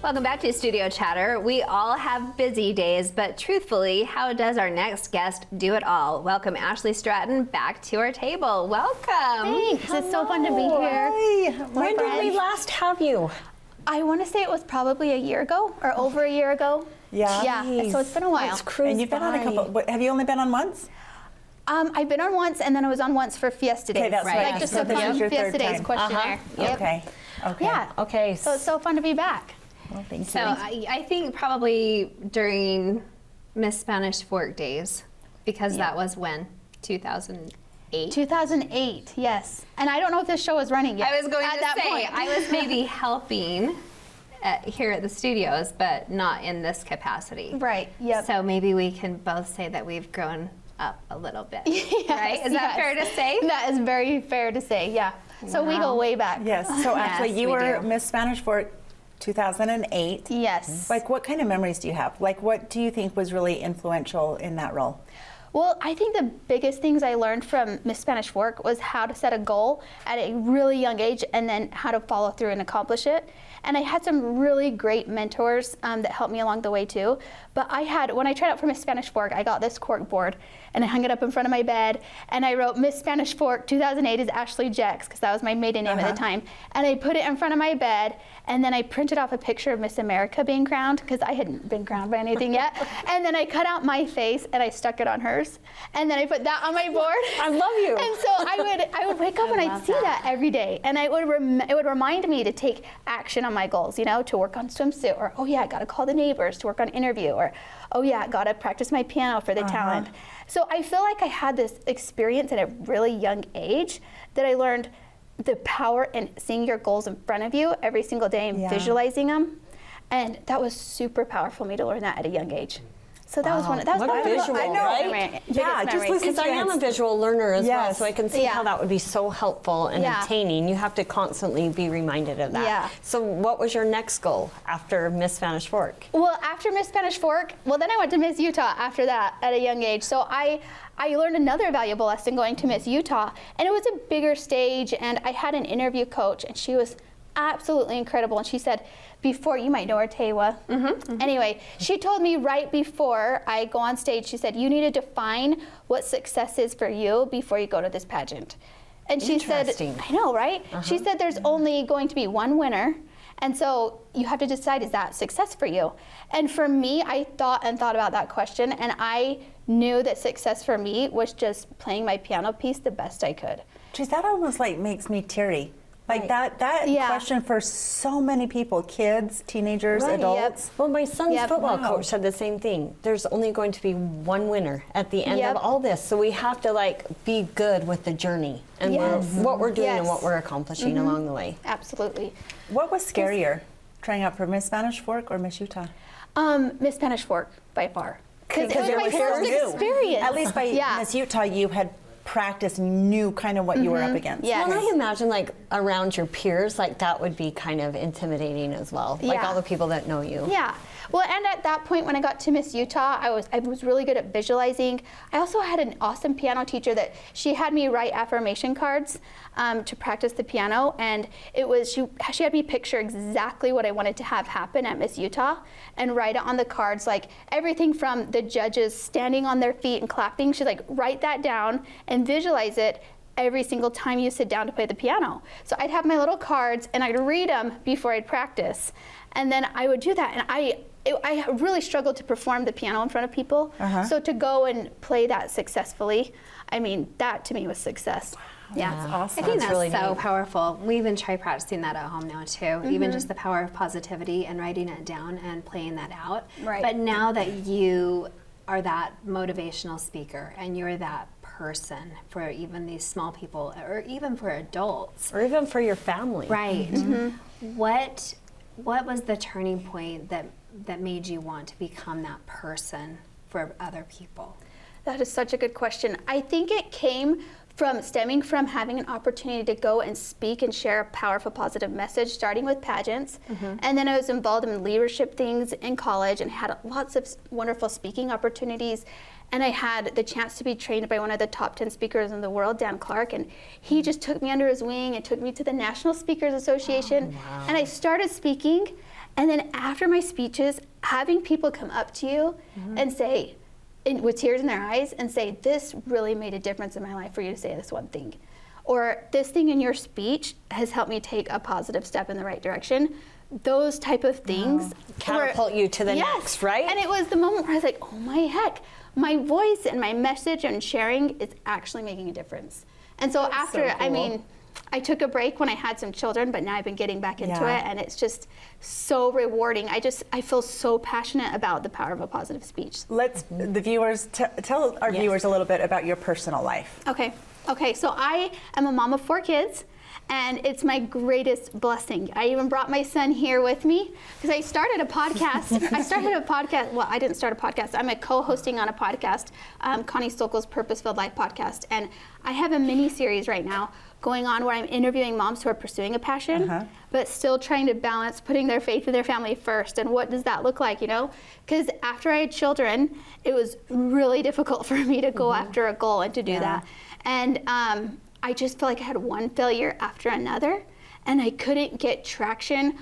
Welcome back to Studio Chatter. We all have busy days, but truthfully, how does our next guest do it all? Welcome Ashley Stratton back to our table. Welcome. Thanks. Hello. It's so fun to be here. Hi. When did we last have you? I want to say it was probably a year ago or over a year ago. Yeah. Yeah. So it's been a while. And you've been on a couple. Have you only been on once? I've been on once, and then I was on once for Fiesta Days. Okay, that's right. Like just a fun Fiesta Days questionnaire. Yep. Okay. Yeah. Okay. So it's so fun to be back. Well, thank you. So I think probably during Miss Spanish Fork days, because that was when? 2008? 2008, yes. And I don't know if this show was running yet. I was going at to that say, point. I was maybe helping here at the studios, but not in this capacity. Right, yep. So maybe we can both say that we've grown up a little bit, Yes, right? Is that fair to say? That is very fair to say, yeah. So we go way back. Yes. So actually, Yes, you we were do. Miss Spanish Fork 2008. Yes. Like, what kind of memories do you have? Like, what do you think was really influential in that role? Well, I think the biggest things I learned from Miss Spanish Fork was how to set a goal at a really young age and then how to follow through and accomplish it. And I had some really great mentors that helped me along the way too. But when I tried out for Miss Spanish Fork, I got this cork board and I hung it up in front of my bed and I wrote Miss Spanish Fork 2008 is Ashley Jex, because that was my maiden name at the time. And I put it in front of my bed and then I printed off a picture of Miss America being crowned, because I hadn't been crowned by anything yet. And then I cut out my face and I stuck it on hers. And then I put that on my board. I love you. And so I would wake up and I'd see that every day. And it would remind me to take action on my goals, you know, to work on swimsuit, or, oh yeah, I gotta call the neighbors to work on interview, or, oh yeah, I gotta practice my piano for the talent. So I feel like I had this experience at a really young age that I learned the power in seeing your goals in front of you every single day and visualizing them. And that was super powerful for me to learn that at a young age. So that was What a visual, right? Yeah, just listen Because I am a visual learner as well, so I can see Yeah. how that would be so helpful and obtaining. You have to constantly be reminded of that. Yeah. So what was your next goal after Miss Spanish Fork? Well, after Miss Spanish Fork, then I went to Miss Utah after that at a young age. So I learned another valuable lesson going to Miss Utah, and it was a bigger stage, and I had an interview coach, and she was absolutely incredible. And she said, before, you might know her, Tewa. Anyway, she told me right before I go on stage, she said, you need to define what success is for you before you go to this pageant. And she said, I know, right? She said there's only going to be one winner. And so you have to decide, is that success for you? And for me, I thought about that question, and I knew that success for me was just playing my piano piece the best I could. Geez, that almost like makes me teary. Like that question for so many people, kids, teenagers, adults. Well, my son's football coach said the same thing. There's only going to be one winner at the end of all this. So we have to be good with the journey and what we're doing and what we're accomplishing along the way. Absolutely. What was scarier, trying out for Miss Spanish Fork or Miss Utah? Miss Spanish Fork, by far. Because it was your my peers first experience. At least by Miss Utah, you had practiced and knew kind of what you were up against. Yes. Well, I imagine around your peers, that would be kind of intimidating as well. Like all the people that know you. Yeah. Well, and at that point when I got to Miss Utah, I was really good at visualizing. I also had an awesome piano teacher that she had me write affirmation cards to practice the piano, and it was she had me picture exactly what I wanted to have happen at Miss Utah and write it on the cards, like everything from the judges standing on their feet and clapping. She's like, write that down and visualize it every single time you sit down to play the piano. So I'd have my little cards and I'd read them before I'd practice. And then I would do that, and I really struggled to perform the piano in front of people. So to go and play that successfully, I mean, that to me was success. Yeah, that's awesome. I think that's really so neat. powerful. We even try practicing that at home now too. Even just the power of positivity and writing it down and playing that out. Right. But now that you are that motivational speaker and you're that person for even these small people, or even for adults, Or even for your family. right? What was the turning point that made you want to become that person for other people? That is such a good question. I think it came stemming from having an opportunity to go and speak and share a powerful, positive message, starting with pageants. And then I was involved in leadership things in college and had lots of wonderful speaking opportunities. And I had the chance to be trained by one of the top 10 speakers in the world, Dan Clark, and he just took me under his wing and took me to the National Speakers Association. And I started speaking, And then after my speeches, having people come up to you and say, with tears in their eyes, and say, this really made a difference in my life for you to say this one thing. Or this thing in your speech has helped me take a positive step in the right direction. Those type of things catapult you to the next, right? And it was the moment where I was like, oh my heck, my voice and my message and sharing is actually making a difference. And so after, I mean, I took a break when I had some children, but now I've been getting back into it, and it's just so rewarding. I feel so passionate about the power of a positive speech. Let's, the viewers, tell our viewers a little bit about your personal life. Okay, so I am a mom of 4 kids, and it's my greatest blessing. I even brought my son here with me because I started a podcast. Well, I didn't start a podcast. I'm a co-hosting on a podcast, Connie Stokel's Purpose-Filled Life podcast, and I have a mini-series right now going on where I'm interviewing moms who are pursuing a passion, but still trying to balance putting their faith in their family first. And what does that look like, you know? Because after I had children, it was really difficult for me to go after a goal and to do that. And I just felt like I had one failure after another, and I couldn't get traction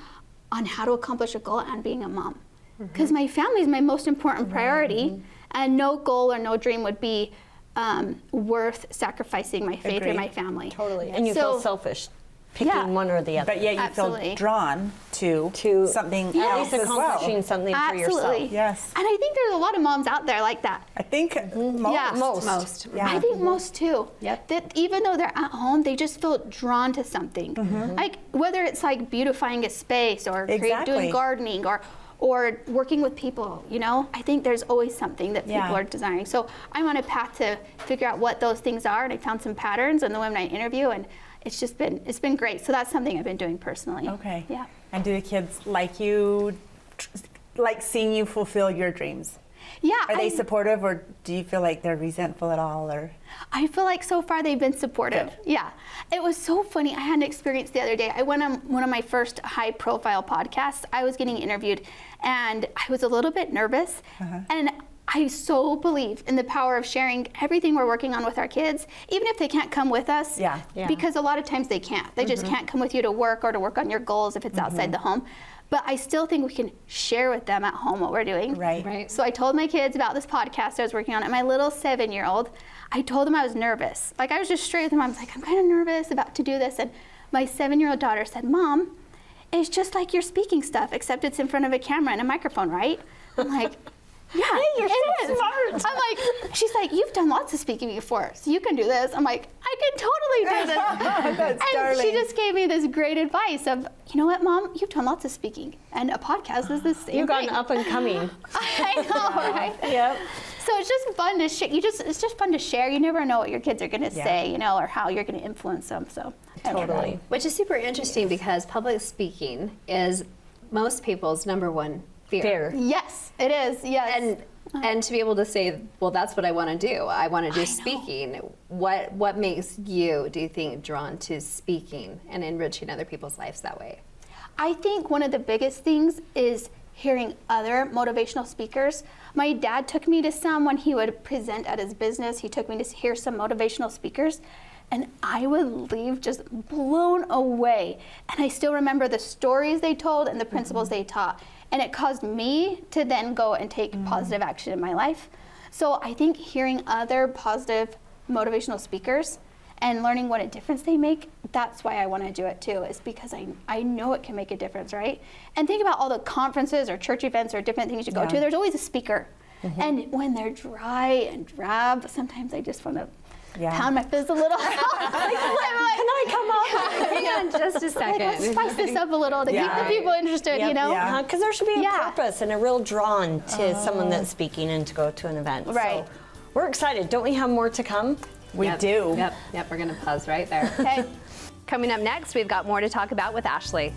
on how to accomplish a goal and being a mom. Because my family is my most important priority, and no goal or no dream would be worth sacrificing my faith in my family. Totally. And you feel selfish picking one or the other. But yet you feel drawn to something else as well. Accomplishing something for yourself. Yes. And I think there's a lot of moms out there like that. I think most. Yeah. I think most too. Yep. That even though they're at home, they just feel drawn to something. Like whether it's like beautifying a space or doing gardening or working with people, you know, I think there's always something that people are desiring. So I'm on a path to figure out what those things are, and I found some patterns in the women I interview, and it's been great. So that's something I've been doing personally. Okay. Yeah. And do the kids like seeing you fulfill your dreams? Yeah. Are they supportive, or do you feel like they're resentful at all, or? I feel like so far they've been supportive. Good. Yeah. It was so funny. I had an experience the other day. I went on one of my first high profile podcasts. I was getting interviewed, and I was a little bit nervous. And I so believe in the power of sharing everything we're working on with our kids, even if they can't come with us. Because a lot of times they can't. They just can't come with you to work or to work on your goals if it's outside the home. But I still think we can share with them at home what we're doing. Right. So I told my kids about this podcast I was working on, and my little 7-year-old, I told them I was nervous. Like I was just straight with them. I was like, I'm kind of nervous about to do this. And my 7-year-old daughter said, Mom, it's just like your speaking stuff, except it's in front of a camera and a microphone, right? I'm like, yeah, you're so smart. I'm like, she's like, you've done lots of speaking before, so you can do this. I'm like, I can totally do this. That's and darling. she just gave me this great advice of, you know what, Mom, you've done lots of speaking, and a podcast is the same You've gotten thing. up and coming. I know, right? Yep. So it's just fun to share. It's just fun to share. You never know what your kids are going to say, you know, or how you're going to influence them. So Totally. Which is super interesting because public speaking is most people's #1 fear. Yes, it is. Yes. And to be able to say, well, that's what I want to do. I want to do speaking. What makes you, do you think, drawn to speaking and enriching other people's lives that way? I think one of the biggest things is hearing other motivational speakers. My dad took me to some when he would present at his business. He took me to hear some motivational speakers, and I would leave just blown away. And I still remember the stories they told and the principles they taught. And it caused me to then go and take positive action in my life. So I think hearing other positive motivational speakers and learning what a difference they make, that's why I want to do it too, is because I know it can make a difference, right? And think about all the conferences or church events or different things you go to, there's always a speaker. And when they're dry and drab, sometimes I just want to pound my fist a little. Can I come up? Hang on just a second. Let's spice this up a little to keep the people interested, you know? Because there should be a purpose and a real drawn to someone that's speaking and to go to an event. Right. So we're excited. Don't we have more to come? We do. Yep, we're going to pause right there. Okay. Coming up next, we've got more to talk about with Ashley.